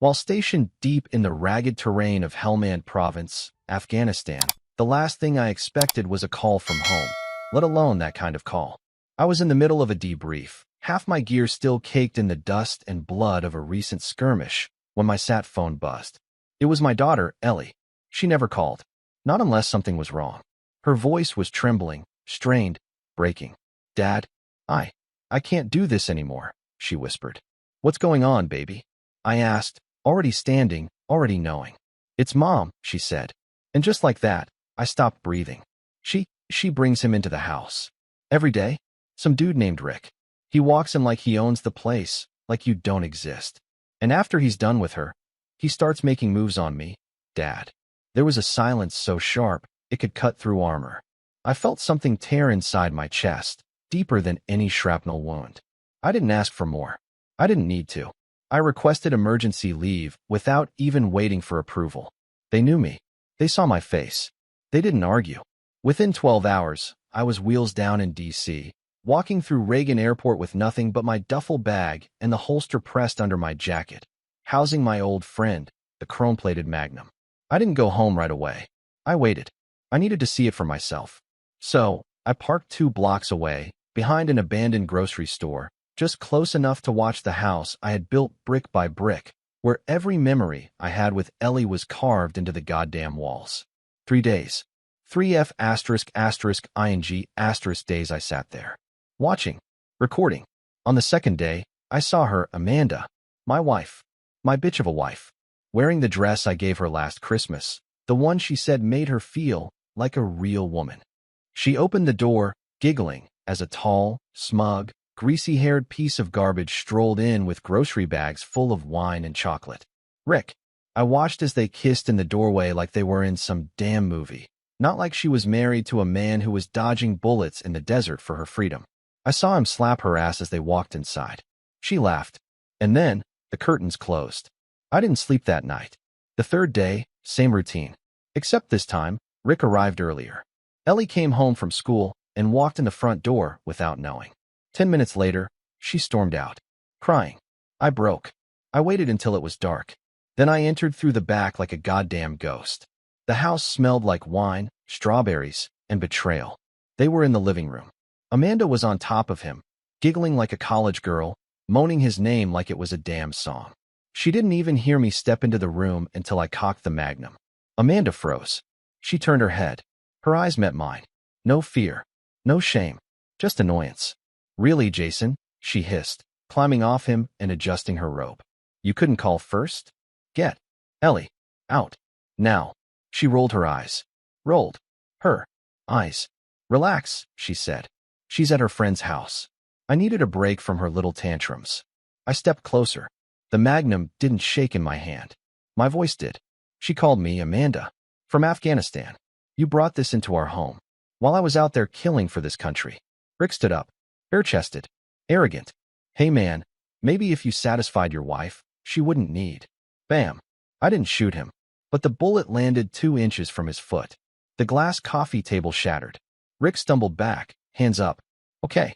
While stationed deep in the ragged terrain of Helmand Province, Afghanistan, the last thing I expected was a call from home, let alone that kind of call. I was in the middle of a debrief, half my gear still caked in the dust and blood of a recent skirmish, when my sat phone buzzed. It was my daughter, Ellie. She never called. Not unless something was wrong. Her voice was trembling, strained, breaking. "Dad, I can't do this anymore," she whispered. "What's going on, baby?" I asked, already standing, already knowing. "It's Mom," she said. And just like that, I stopped breathing. She brings him into the house. Every day? Some dude named Rick. He walks in like he owns the place, like you don't exist. And after he's done with her, he starts making moves on me. Dad. There was a silence so sharp, it could cut through armor. I felt something tear inside my chest, deeper than any shrapnel wound. I didn't ask for more. I didn't need to. I requested emergency leave without even waiting for approval. They knew me. They saw my face. They didn't argue. Within 12 hours, I was wheels down in D.C., walking through Reagan Airport with nothing but my duffel bag and the holster pressed under my jacket, housing my old friend, the chrome-plated Magnum. I didn't go home right away. I waited. I needed to see it for myself. So, I parked 2 blocks away, behind an abandoned grocery store, just close enough to watch the house I had built brick by brick, where every memory I had with Ellie was carved into the goddamn walls. 3 days. 3F **ing** days I sat there. Watching. Recording. On the second day, I saw her, Amanda. My wife. My bitch of a wife. Wearing the dress I gave her last Christmas. The one she said made her feel like a real woman. She opened the door, giggling, as a tall, smug, greasy-haired piece of garbage strolled in with grocery bags full of wine and chocolate. Rick. I watched as they kissed in the doorway like they were in some damn movie. Not like she was married to a man who was dodging bullets in the desert for her freedom. I saw him slap her ass as they walked inside. She laughed. And then, the curtains closed. I didn't sleep that night. The third day, same routine. Except this time, Rick arrived earlier. Ellie came home from school and walked in the front door without knowing. 10 minutes later, she stormed out, crying. I broke. I waited until it was dark. Then I entered through the back like a goddamn ghost. The house smelled like wine, strawberries, and betrayal. They were in the living room. Amanda was on top of him, giggling like a college girl, moaning his name like it was a damn song. She didn't even hear me step into the room until I cocked the Magnum. Amanda froze. She turned her head. Her eyes met mine. No fear. No shame. Just annoyance. "Really, Jason?" she hissed, climbing off him and adjusting her robe. "You couldn't call first? Get Ellie out. Now." She rolled her eyes. Rolled her eyes. "Relax," she said. "She's at her friend's house." I needed a break from her little tantrums. I stepped closer. The Magnum didn't shake in my hand. My voice did. She called me Amanda. "From Afghanistan. You brought this into our home. While I was out there killing for this country." Rick stood up. Bare-chested. Arrogant. "Hey man, maybe if you satisfied your wife, she wouldn't need." Bam. I didn't shoot him. But the bullet landed 2 inches from his foot. The glass coffee table shattered. Rick stumbled back, hands up. Okay.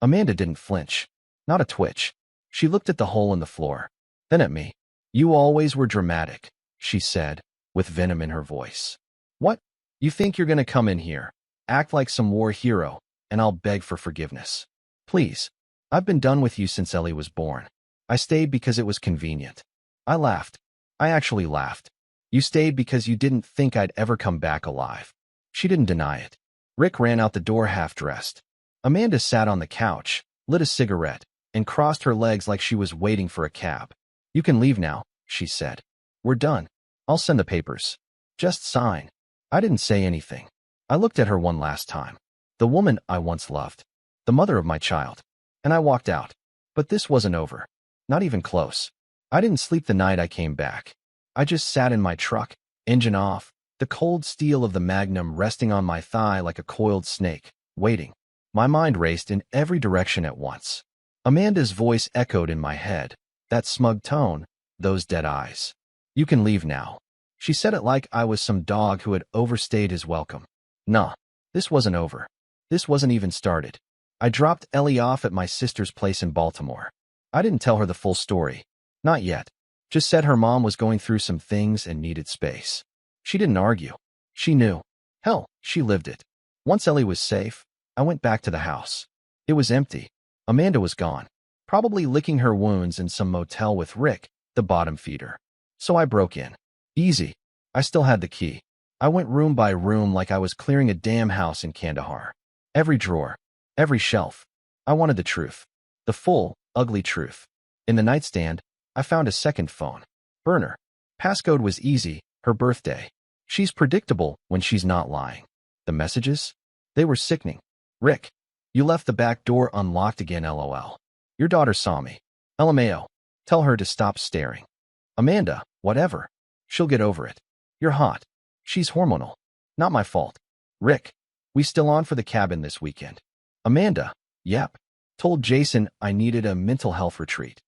Amanda didn't flinch. Not a twitch. She looked at the hole in the floor. Then at me. "You always were dramatic," she said, with venom in her voice. "What? You think you're gonna come in here, act like some war hero, and I'll beg for forgiveness? Please. I've been done with you since Ellie was born. I stayed because it was convenient." I laughed. I actually laughed. "You stayed because you didn't think I'd ever come back alive." She didn't deny it. Rick ran out the door half-dressed. Amanda sat on the couch, lit a cigarette, and crossed her legs like she was waiting for a cab. "You can leave now," she said. "We're done. I'll send the papers. Just sign." I didn't say anything. I looked at her one last time. The woman I once loved. The mother of my child. And I walked out. But this wasn't over. Not even close. I didn't sleep the night I came back. I just sat in my truck, engine off, the cold steel of the Magnum resting on my thigh like a coiled snake, waiting. My mind raced in every direction at once. Amanda's voice echoed in my head. That smug tone, those dead eyes. "You can leave now." She said it like I was some dog who had overstayed his welcome. Nah, this wasn't over. This wasn't even started. I dropped Ellie off at my sister's place in Baltimore. I didn't tell her the full story. Not yet. Just said her mom was going through some things and needed space. She didn't argue. She knew. Hell, she lived it. Once Ellie was safe, I went back to the house. It was empty. Amanda was gone, probably licking her wounds in some motel with Rick, the bottom feeder. So I broke in. Easy. I still had the key. I went room by room like I was clearing a damn house in Kandahar. Every drawer. Every shelf. I wanted the truth. The full, ugly truth. In the nightstand, I found a second phone. Burner. Passcode was easy, her birthday. She's predictable when she's not lying. The messages? They were sickening. Rick. You left the back door unlocked again, LOL. Your daughter saw me. LMAO. Tell her to stop staring. Amanda, whatever. She'll get over it. You're hot. She's hormonal. Not my fault. Rick. We still on for the cabin this weekend. Amanda. Yep. Told Jason I needed a mental health retreat.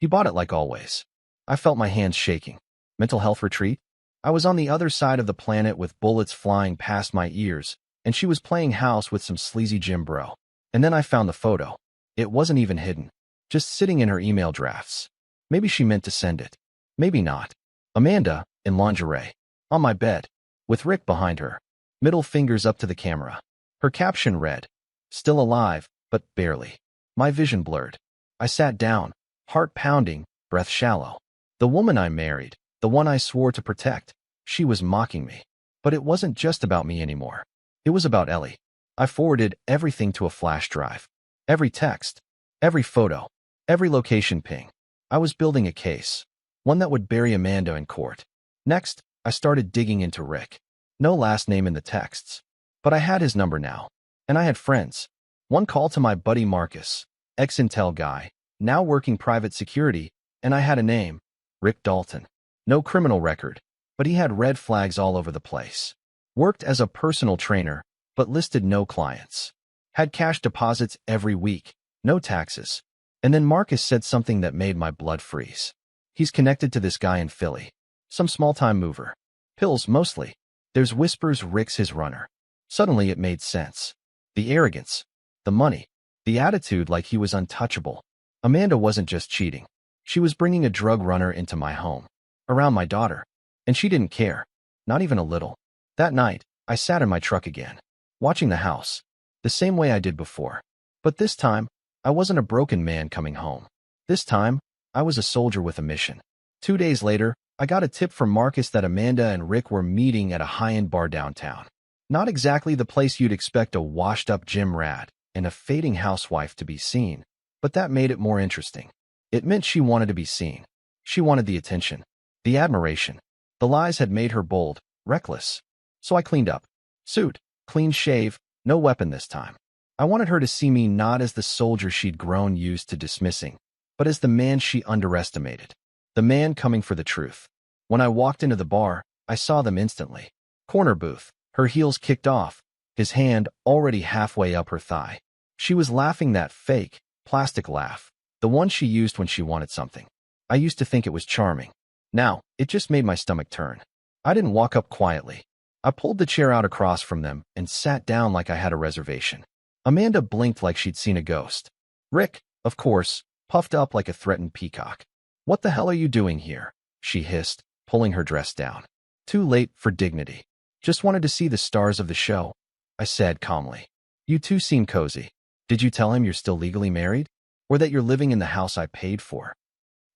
He bought it like always. I felt my hands shaking. Mental health retreat? I was on the other side of the planet with bullets flying past my ears, and she was playing house with some sleazy gym bro. And then I found the photo. It wasn't even hidden. Just sitting in her email drafts. Maybe she meant to send it. Maybe not. Amanda, in lingerie. On my bed. With Rick behind her. Middle fingers up to the camera. Her caption read, "Still alive, but barely." My vision blurred. I sat down, heart pounding, breath shallow. The woman I married, the one I swore to protect, she was mocking me. But it wasn't just about me anymore. It was about Ellie. I forwarded everything to a flash drive. Every text, every photo, every location ping. I was building a case, one that would bury Amanda in court. Next, I started digging into Rick. No last name in the texts. But I had his number now. And I had friends. One call to my buddy Marcus, ex-Intel guy, now working private security, and I had a name, Rick Dalton. No criminal record, but he had red flags all over the place. Worked as a personal trainer, but listed no clients. Had cash deposits every week, no taxes. And then Marcus said something that made my blood freeze. He's connected to this guy in Philly. Some small-time mover. Pills, mostly. There's whispers Rick's his runner. Suddenly it made sense. The arrogance. The money. The attitude like he was untouchable. Amanda wasn't just cheating. She was bringing a drug runner into my home. Around my daughter. And she didn't care. Not even a little. That night, I sat in my truck again. Watching the house. The same way I did before. But this time, I wasn't a broken man coming home. This time, I was a soldier with a mission. 2 days later, I got a tip from Marcus that Amanda and Rick were meeting at a high-end bar downtown. Not exactly the place you'd expect a washed-up gym rat and a fading housewife to be seen, but that made it more interesting. It meant she wanted to be seen. She wanted the attention, the admiration. The lies had made her bold, reckless. So I cleaned up. Suit, clean shave, no weapon this time. I wanted her to see me not as the soldier she'd grown used to dismissing, but as the man she underestimated. The man coming for the truth. When I walked into the bar, I saw them instantly. Corner booth, her heels kicked off, his hand already halfway up her thigh. She was laughing that fake, plastic laugh, the one she used when she wanted something. I used to think it was charming. Now, it just made my stomach turn. I didn't walk up quietly. I pulled the chair out across from them and sat down like I had a reservation. Amanda blinked like she'd seen a ghost. Rick, of course, puffed up like a threatened peacock. "What the hell are you doing here?" she hissed, pulling her dress down. "Too late for dignity. Just wanted to see the stars of the show," I said calmly. "You two seem cozy. Did you tell him you're still legally married? Or that you're living in the house I paid for?"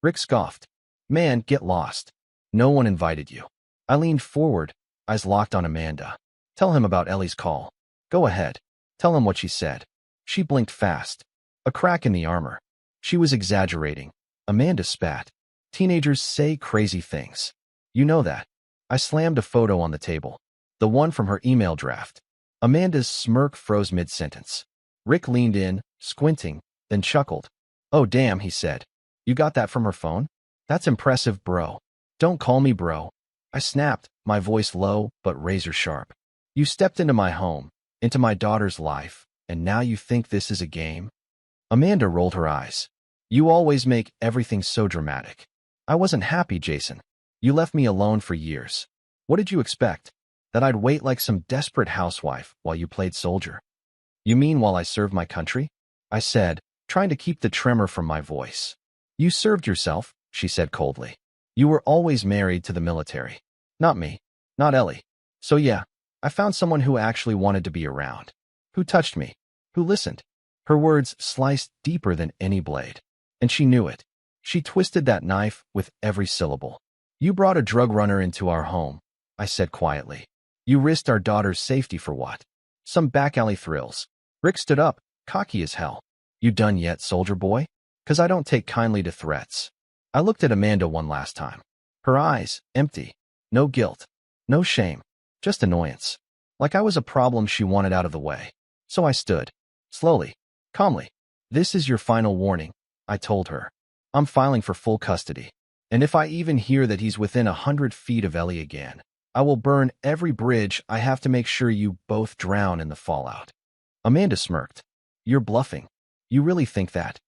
Rick scoffed. "Man, get lost. No one invited you." I leaned forward, eyes locked on Amanda. "Tell him about Ellie's call. Go ahead. Tell him what she said." She blinked fast. A crack in the armor. She was exaggerating. Amanda spat. "Teenagers say crazy things. You know that." I slammed a photo on the table. The one from her email draft. Amanda's smirk froze mid-sentence. Rick leaned in, squinting, then chuckled. "Oh damn," he said. "You got that from her phone? That's impressive, bro." "Don't call me bro." I snapped, my voice low but razor sharp. "You stepped into my home, into my daughter's life, and now you think this is a game?" Amanda rolled her eyes. "You always make everything so dramatic." "I wasn't happy, Jason. You left me alone for years. What did you expect? That I'd wait like some desperate housewife while you played soldier?" "You mean while I served my country?" I said, trying to keep the tremor from my voice. "You served yourself," she said coldly. You were always married to the military. Not me. Not Ellie. So yeah, I found someone who actually wanted to be around. Who touched me. Who listened. Her words sliced deeper than any blade. And she knew it. She twisted that knife with every syllable. You brought a drug runner into our home, I said quietly. You risked our daughter's safety for what? Some back alley thrills. Rick stood up, cocky as hell. You done yet, soldier boy? 'Cause I don't take kindly to threats. I looked at Amanda one last time. Her eyes, empty. No guilt. No shame. Just annoyance. Like I was a problem she wanted out of the way. So I stood. Slowly. Calmly. This is your final warning, I told her. I'm filing for full custody. And if I even hear that he's within 100 feet of Ellie again, I will burn every bridge. I have to make sure you both drown in the fallout. Amanda smirked. You're bluffing. You really think that?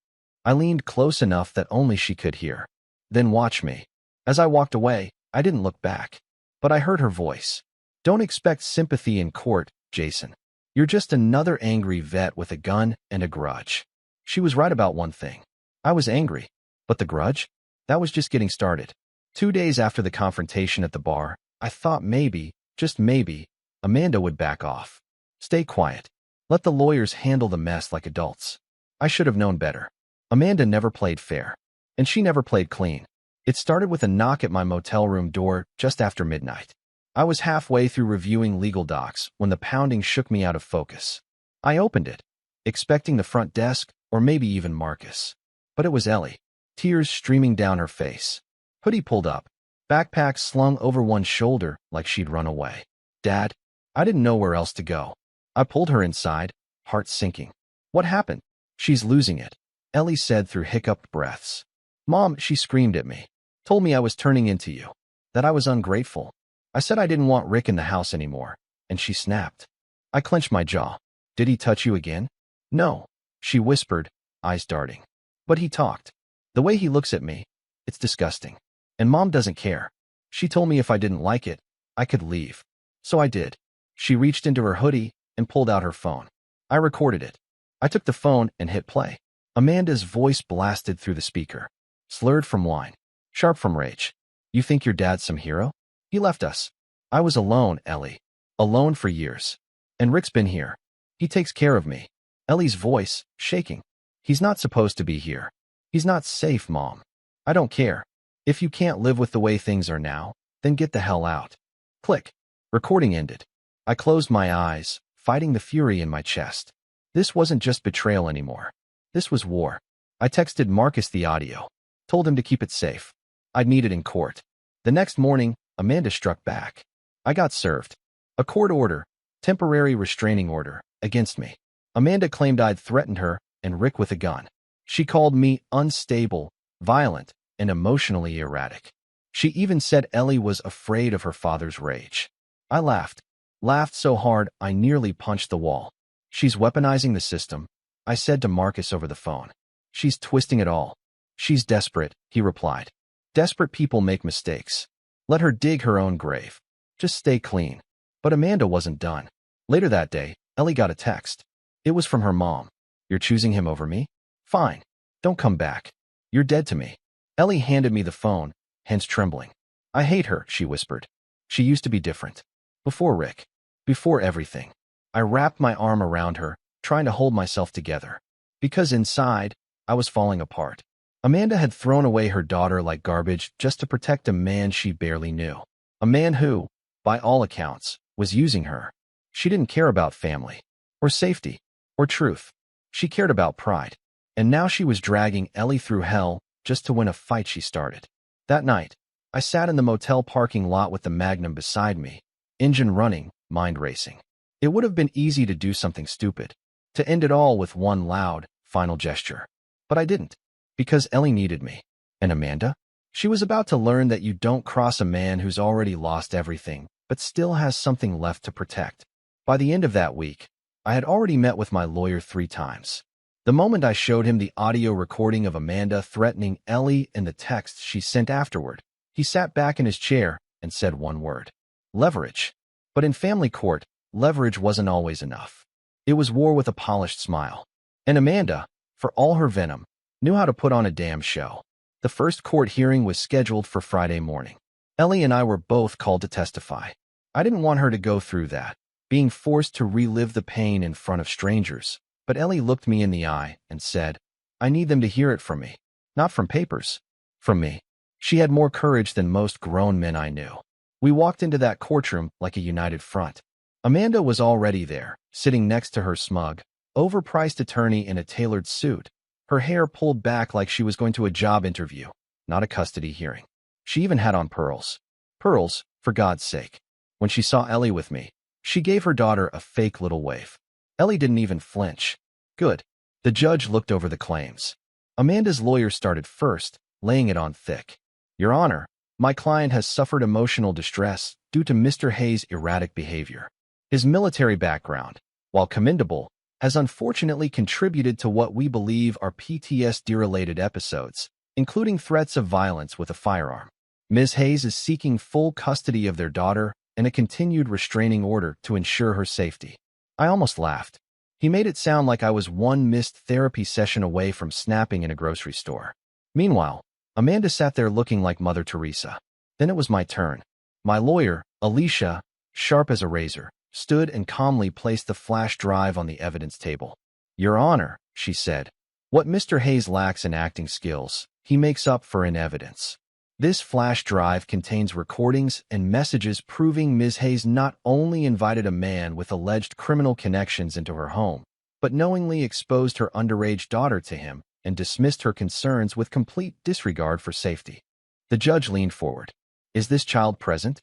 I leaned close enough that only she could hear. Then watch me. As I walked away, I didn't look back. But I heard her voice. Don't expect sympathy in court, Jason. You're just another angry vet with a gun and a grudge. She was right about one thing. I was angry. But the grudge? That was just getting started. 2 days after the confrontation at the bar, I thought maybe, just maybe, Amanda would back off. Stay quiet. Let the lawyers handle the mess like adults. I should have known better. Amanda never played fair. And she never played clean. It started with a knock at my motel room door just after midnight. I was halfway through reviewing legal docs when the pounding shook me out of focus. I opened it, expecting the front desk or maybe even Marcus. But it was Ellie, tears streaming down her face. Hoodie pulled up, backpack slung over one shoulder like she'd run away. Dad, I didn't know where else to go. I pulled her inside, heart sinking. What happened? She's losing it, Ellie said through hiccuped breaths. Mom, she screamed at me. Told me I was turning into you. That I was ungrateful. I said I didn't want Rick in the house anymore, and she snapped. I clenched my jaw. Did he touch you again? No, she whispered, eyes darting. But he talked. The way he looks at me, it's disgusting. And Mom doesn't care. She told me if I didn't like it, I could leave. So I did. She reached into her hoodie and pulled out her phone. I recorded it. I took the phone and hit play. Amanda's voice blasted through the speaker. Slurred from wine. Sharp from rage. You think your dad's some hero? He left us. I was alone, Ellie. Alone for years. And Rick's been here. He takes care of me. Ellie's voice, shaking. He's not supposed to be here. He's not safe, Mom. I don't care. If you can't live with the way things are now, then get the hell out. Click. Recording ended. I closed my eyes, fighting the fury in my chest. This wasn't just betrayal anymore. This was war. I texted Marcus the audio. Told him to keep it safe. I'd meet it in court. The next morning, Amanda struck back. I got served. A court order, temporary restraining order, against me. Amanda claimed I'd threatened her and Rick with a gun. She called me unstable, violent, and emotionally erratic. She even said Ellie was afraid of her father's rage. I laughed. Laughed so hard I nearly punched the wall. She's weaponizing the system, I said to Marcus over the phone. She's twisting it all. She's desperate, he replied. Desperate people make mistakes. Let her dig her own grave. Just stay clean. But Amanda wasn't done. Later that day, Ellie got a text. It was from her mom. You're choosing him over me? Fine. Don't come back. You're dead to me. Ellie handed me the phone, hands trembling. I hate her, she whispered. She used to be different. Before Rick. Before everything. I wrapped my arm around her, trying to hold myself together. Because inside, I was falling apart. Amanda had thrown away her daughter like garbage just to protect a man she barely knew. A man who, by all accounts, was using her. She didn't care about family, or safety, or truth. She cared about pride. And now she was dragging Ellie through hell just to win a fight she started. That night, I sat in the motel parking lot with the Magnum beside me, engine running, mind racing. It would have been easy to do something stupid, to end it all with one loud, final gesture. But I didn't. Because Ellie needed me. And Amanda? She was about to learn that you don't cross a man who's already lost everything, but still has something left to protect. By the end of that week, I had already met with my lawyer 3 times. The moment I showed him the audio recording of Amanda threatening Ellie and the text she sent afterward, he sat back in his chair and said one word. Leverage. But in family court, leverage wasn't always enough. It was war with a polished smile. And Amanda, for all her venom, knew how to put on a damn show. The first court hearing was scheduled for Friday morning. Ellie and I were both called to testify. I didn't want her to go through that, being forced to relive the pain in front of strangers. But Ellie looked me in the eye and said, "I need them to hear it from me. Not from papers. From me." She had more courage than most grown men I knew. We walked into that courtroom like a united front. Amanda was already there, sitting next to her smug, overpriced attorney in a tailored suit, her hair pulled back like she was going to a job interview, not a custody hearing. She even had on pearls. Pearls, for God's sake. When she saw Ellie with me, she gave her daughter a fake little wave. Ellie didn't even flinch. Good. The judge looked over the claims. Amanda's lawyer started first, laying it on thick. "Your Honor, my client has suffered emotional distress due to Mr. Hayes' erratic behavior. His military background, while commendable, has unfortunately contributed to what we believe are PTSD-related episodes, including threats of violence with a firearm. Ms. Hayes is seeking full custody of their daughter and a continued restraining order to ensure her safety." I almost laughed. He made it sound like I was one missed therapy session away from snapping in a grocery store. Meanwhile, Amanda sat there looking like Mother Teresa. Then it was my turn. My lawyer, Alicia, sharp as a razor, stood and calmly placed the flash drive on the evidence table. "Your Honor," she said, "what Mr. Hayes lacks in acting skills, he makes up for in evidence. This flash drive contains recordings and messages proving Ms. Hayes not only invited a man with alleged criminal connections into her home, but knowingly exposed her underage daughter to him and dismissed her concerns with complete disregard for safety." The judge leaned forward. "Is this child present?"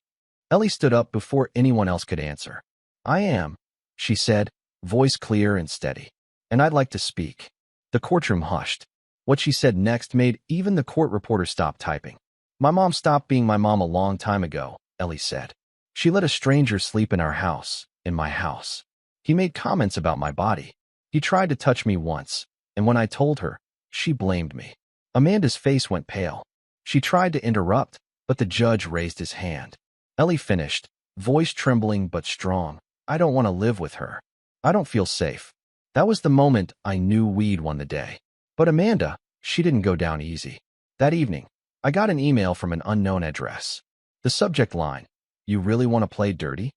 Ellie stood up before anyone else could answer. "I am," she said, voice clear and steady. "And I'd like to speak." The courtroom hushed. What she said next made even the court reporter stop typing. "My mom stopped being my mom a long time ago," Ellie said. "She let a stranger sleep in our house, in my house. He made comments about my body. He tried to touch me once, and when I told her, she blamed me." Amanda's face went pale. She tried to interrupt, but the judge raised his hand. Ellie finished, voice trembling but strong. "I don't want to live with her. I don't feel safe." That was the moment I knew we'd won the day. But Amanda, she didn't go down easy. That evening, I got an email from an unknown address. The subject line, "You really want to play dirty?"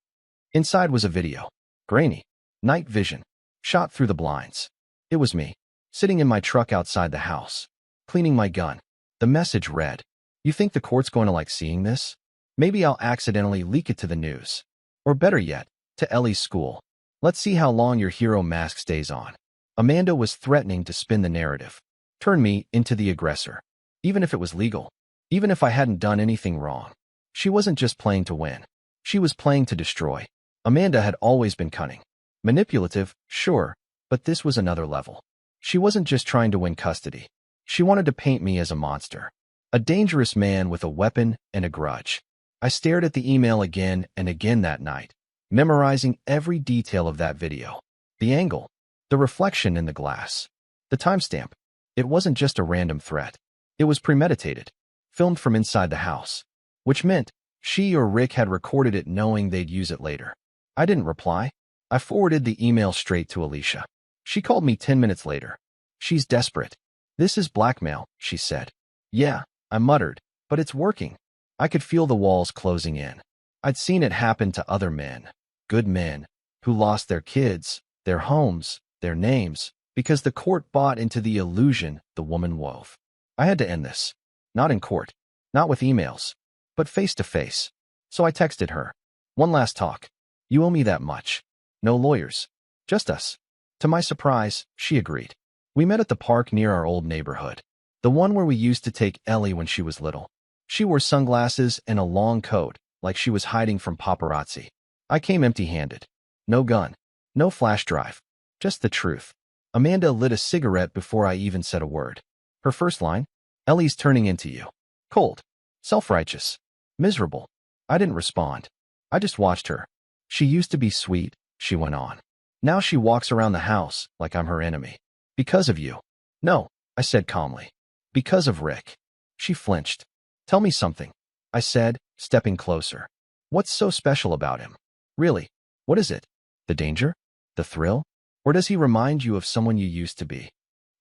Inside was a video. Grainy. Night vision. Shot through the blinds. It was me, sitting in my truck outside the house, cleaning my gun. The message read, "You think the court's going to like seeing this? Maybe I'll accidentally leak it to the news. Or better yet, to Ellie's school. Let's see how long your hero mask stays on." Amanda was threatening to spin the narrative. Turn me into the aggressor. Even if it was legal. Even if I hadn't done anything wrong. She wasn't just playing to win. She was playing to destroy. Amanda had always been cunning. Manipulative, sure, but this was another level. She wasn't just trying to win custody. She wanted to paint me as a monster. A dangerous man with a weapon and a grudge. I stared at the email again and again that night, memorizing every detail of that video. The angle. The reflection in the glass. The timestamp. It wasn't just a random threat. It was premeditated. Filmed from inside the house. Which meant she or Rick had recorded it knowing they'd use it later. I didn't reply. I forwarded the email straight to Alicia. She called me 10 minutes later. "She's desperate." "This is blackmail," she said. "Yeah," I muttered, "but it's working." I could feel the walls closing in. I'd seen it happen to other men. Good men. Who lost their kids, their homes, their names, because the court bought into the illusion the woman wove. I had to end this. Not in court. Not with emails. But face to face. So I texted her. "One last talk. You owe me that much. No lawyers. Just us." To my surprise, she agreed. We met at the park near our old neighborhood. The one where we used to take Ellie when she was little. She wore sunglasses and a long coat, like she was hiding from paparazzi. I came empty-handed. No gun. No flash drive. Just the truth. Amanda lit a cigarette before I even said a word. Her first line? "Ellie's turning into you. Cold. Self-righteous. Miserable." I didn't respond. I just watched her. "She used to be sweet," she went on. "Now she walks around the house like I'm her enemy. Because of you." "No," I said calmly. "Because of Rick." She flinched. "Tell me something," I said, stepping closer. "What's so special about him? Really, what is it? The danger? The thrill? Or does he remind you of someone you used to be?"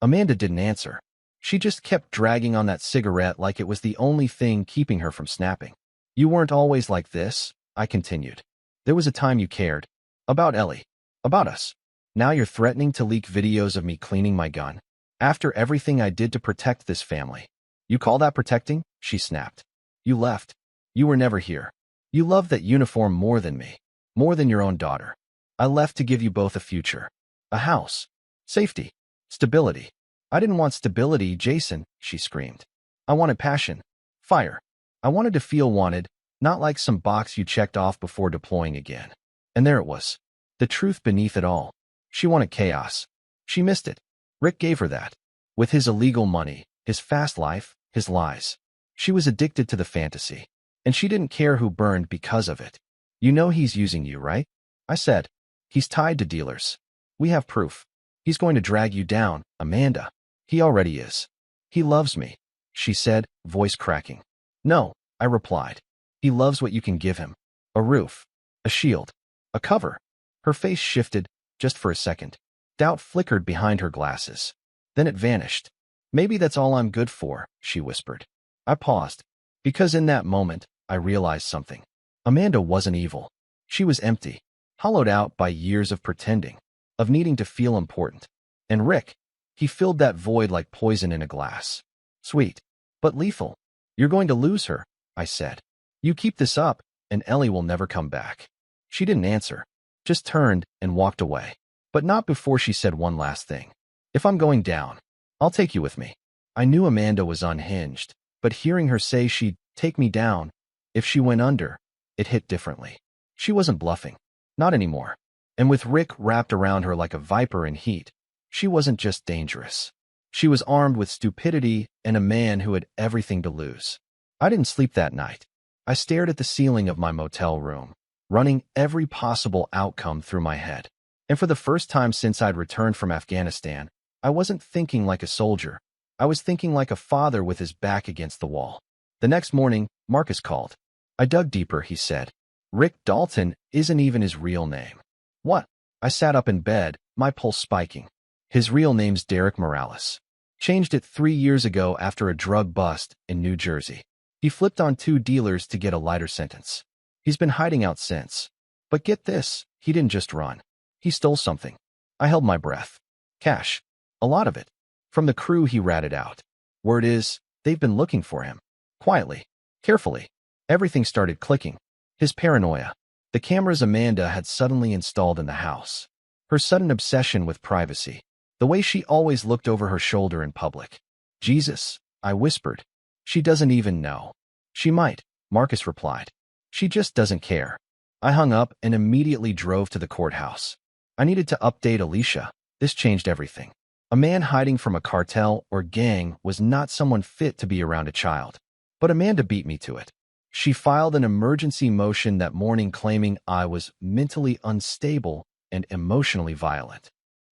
Amanda didn't answer. She just kept dragging on that cigarette like it was the only thing keeping her from snapping. You weren't always like this, I continued. There was a time you cared. About Ellie. About us. Now you're threatening to leak videos of me cleaning my gun. After everything I did to protect this family. You call that protecting? She snapped. You left. You were never here. You loved that uniform more than me. More than your own daughter. I left to give you both a future. A house. Safety. Stability. I didn't want stability, Jason, she screamed. I wanted passion. Fire. I wanted to feel wanted, not like some box you checked off before deploying again. And there it was. The truth beneath it all. She wanted chaos. She missed it. Rick gave her that. With his illegal money, his fast life, his lies. She was addicted to the fantasy. And she didn't care who burned because of it. You know he's using you, right? I said. He's tied to dealers. We have proof. He's going to drag you down, Amanda. He already is. He loves me, she said, voice cracking. No, I replied. He loves what you can give him. A roof. A shield. A cover. Her face shifted, just for a second. Doubt flickered behind her glasses. Then it vanished. Maybe that's all I'm good for, she whispered. I paused. Because in that moment, I realized something. Amanda wasn't evil. She was empty. Hollowed out by years of pretending. Of needing to feel important. And Rick, he filled that void like poison in a glass. Sweet. But lethal. You're going to lose her, I said. You keep this up, and Ellie will never come back. She didn't answer. Just turned and walked away. But not before she said one last thing. If I'm going down, I'll take you with me. I knew Amanda was unhinged, but hearing her say she'd take me down, if she went under, it hit differently. She wasn't bluffing. Not anymore. And with Rick wrapped around her like a viper in heat, she wasn't just dangerous. She was armed with stupidity and a man who had everything to lose. I didn't sleep that night. I stared at the ceiling of my motel room, running every possible outcome through my head. And for the first time since I'd returned from Afghanistan, I wasn't thinking like a soldier. I was thinking like a father with his back against the wall. The next morning, Marcus called. I dug deeper, he said. Rick Dalton isn't even his real name. What? I sat up in bed, my pulse spiking. His real name's Derek Morales. Changed it 3 years ago after a drug bust in New Jersey. He flipped on 2 dealers to get a lighter sentence. He's been hiding out since. But get this, he didn't just run. He stole something. I held my breath. Cash. A lot of it. From the crew he ratted out. Word is, they've been looking for him. Quietly. Carefully. Everything started clicking. His paranoia. The cameras Amanda had suddenly installed in the house. Her sudden obsession with privacy. The way she always looked over her shoulder in public. Jesus, I whispered. She doesn't even know. She might, Marcus replied. She just doesn't care. I hung up and immediately drove to the courthouse. I needed to update Alicia. This changed everything. A man hiding from a cartel or gang was not someone fit to be around a child. But Amanda beat me to it. She filed an emergency motion that morning claiming I was mentally unstable and emotionally violent.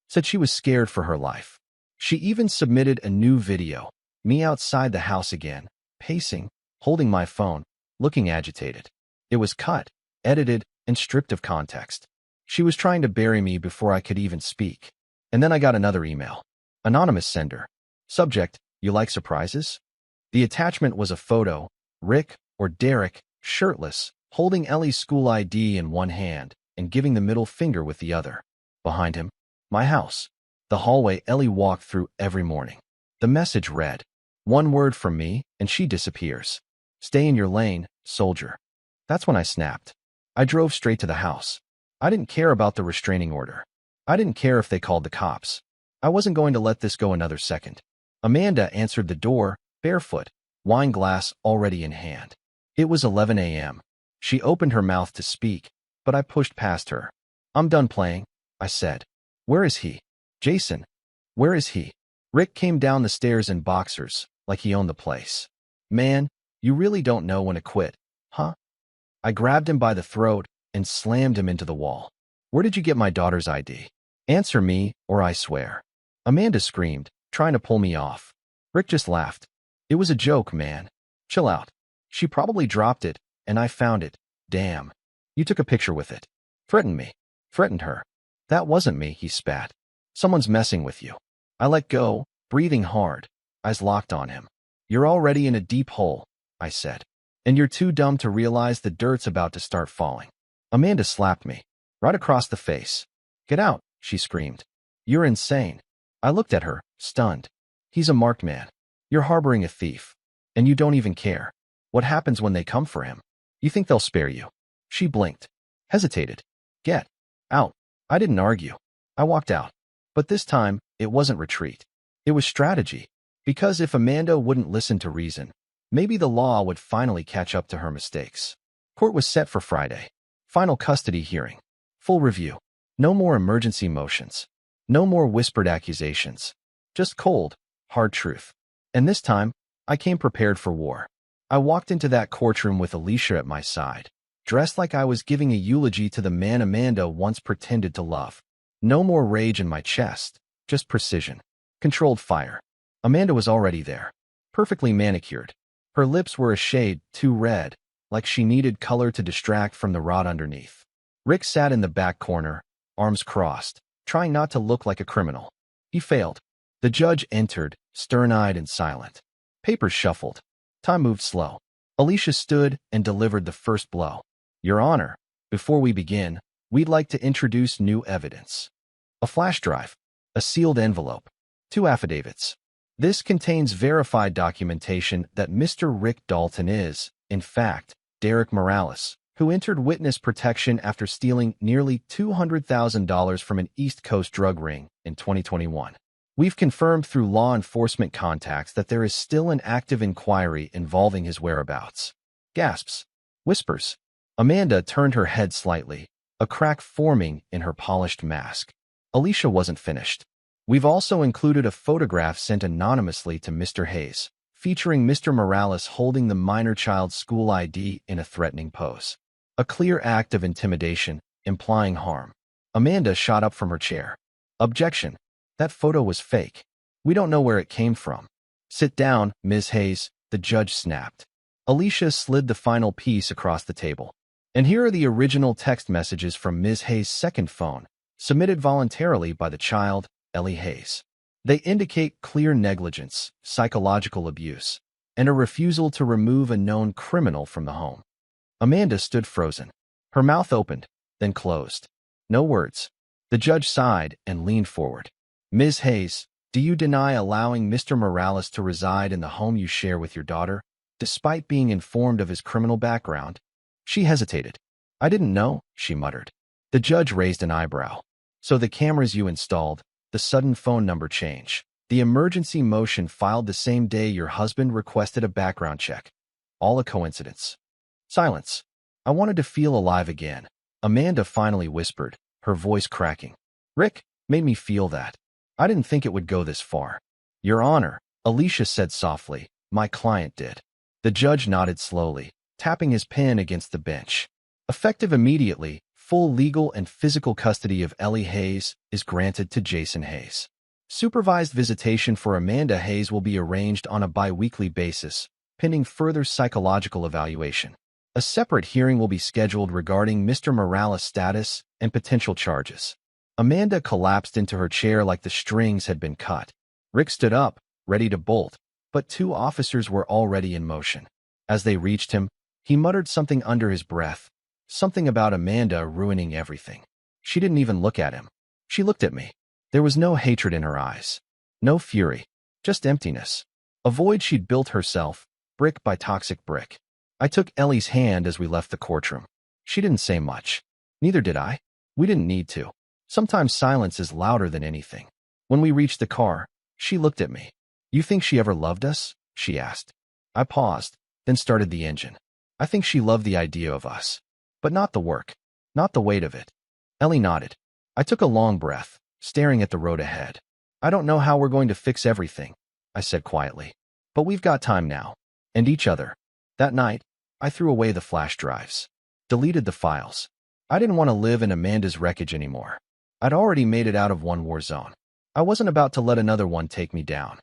Said she was scared for her life. She even submitted a new video, me outside the house again, pacing, holding my phone, looking agitated. It was cut, edited, and stripped of context. She was trying to bury me before I could even speak. And then I got another email. Anonymous sender. Subject, you like surprises? The attachment was a photo, Rick or Derek, shirtless, holding Ellie's school ID in one hand and giving the middle finger with the other. Behind him, my house. The hallway Ellie walked through every morning. The message read, one word from me and she disappears. Stay in your lane, soldier. That's when I snapped. I drove straight to the house. I didn't care about the restraining order. I didn't care if they called the cops. I wasn't going to let this go another second. Amanda answered the door, barefoot, wine glass already in hand. It was 11 a.m. She opened her mouth to speak, but I pushed past her. I'm done playing, I said. Where is he? Jason. Where is he? Rick came down the stairs in boxers, like he owned the place. Man, you really don't know when to quit, huh? I grabbed him by the throat and slammed him into the wall. Where did you get my daughter's ID? Answer me, or I swear. Amanda screamed, trying to pull me off. Rick just laughed. It was a joke, man. Chill out. She probably dropped it, and I found it. Damn. You took a picture with it. Threatened me. Threatened her. That wasn't me, he spat. Someone's messing with you. I let go, breathing hard. eyes locked on him. "You're already in a deep hole," I said. "And you're too dumb to realize the dirt's about to start falling." Amanda slapped me, right across the face. "Get out," she screamed. "You're insane." I looked at her, stunned. "He's a marked man. You're harboring a thief. And you don't even care. What happens when they come for him? You think they'll spare you?" She blinked, hesitated. "Get out." I didn't argue. I walked out. But this time, it wasn't retreat. It was strategy. Because if Amanda wouldn't listen to reason, maybe the law would finally catch up to her mistakes. Court was set for Friday. Final custody hearing. Full review. No more emergency motions. No more whispered accusations. Just cold, hard truth. And this time, I came prepared for war. I walked into that courtroom with Alicia at my side, dressed like I was giving a eulogy to the man Amanda once pretended to love. No more rage in my chest, just precision. Controlled fire. Amanda was already there, perfectly manicured. Her lips were a shade too red, like she needed color to distract from the rot underneath. Rick sat in the back corner, arms crossed, trying not to look like a criminal. He failed. The judge entered, stern-eyed and silent. Papers shuffled. Time moved slow. Alicia stood and delivered the first blow. "Your Honor, before we begin, we'd like to introduce new evidence." A flash drive. A sealed envelope. 2 affidavits. This contains verified documentation that Mr. Rick Dalton is, in fact, Derek Morales, who entered witness protection after stealing nearly $200,000 from an East Coast drug ring in 2021. We've confirmed through law enforcement contacts that there is still an active inquiry involving his whereabouts. Gasps. Whispers. Amanda turned her head slightly, a crack forming in her polished mask. Alicia wasn't finished. "We've also included a photograph sent anonymously to Mr. Hayes, featuring Mr. Morales holding the minor child's school ID in a threatening pose. A clear act of intimidation, implying harm." Amanda shot up from her chair. "Objection. That photo was fake. We don't know where it came from." "Sit down, Ms. Hayes," the judge snapped. Alicia slid the final piece across the table. "And here are the original text messages from Ms. Hayes' second phone, submitted voluntarily by the child, Ellie Hayes. They indicate clear negligence, psychological abuse, and a refusal to remove a known criminal from the home." Amanda stood frozen. Her mouth opened, then closed. No words. The judge sighed and leaned forward. "Ms. Hayes, do you deny allowing Mr. Morales to reside in the home you share with your daughter, despite being informed of his criminal background?" She hesitated. "I didn't know," she muttered. The judge raised an eyebrow. "So the cameras you installed, the sudden phone number change, the emergency motion filed the same day your husband requested a background check. All a coincidence." Silence. I wanted to feel alive again. Amanda finally whispered, her voice cracking. "Rick made me feel that. I didn't think it would go this far." "Your Honor," Alicia said softly, "my client did." The judge nodded slowly, tapping his pen against the bench. "Effective immediately, full legal and physical custody of Ellie Hayes is granted to Jason Hayes. Supervised visitation for Amanda Hayes will be arranged on a bi-weekly basis, pending further psychological evaluation. A separate hearing will be scheduled regarding Mr. Morales' status and potential charges." Amanda collapsed into her chair like the strings had been cut. Rick stood up, ready to bolt, but 2 officers were already in motion. As they reached him, he muttered something under his breath, something about Amanda ruining everything. She didn't even look at him. She looked at me. There was no hatred in her eyes, no fury, just emptiness. A void she'd built herself, brick by toxic brick. I took Ellie's hand as we left the courtroom. She didn't say much. Neither did I. We didn't need to. Sometimes silence is louder than anything. When we reached the car, she looked at me. "You think she ever loved us?" she asked. I paused, then started the engine. "I think she loved the idea of us. But not the work, not the weight of it." Ellie nodded. I took a long breath, staring at the road ahead. "I don't know how we're going to fix everything," I said quietly. "But we've got time now. And each other." That night, I threw away the flash drives. Deleted the files. I didn't want to live in Amanda's wreckage anymore. I'd already made it out of one war zone. I wasn't about to let another one take me down.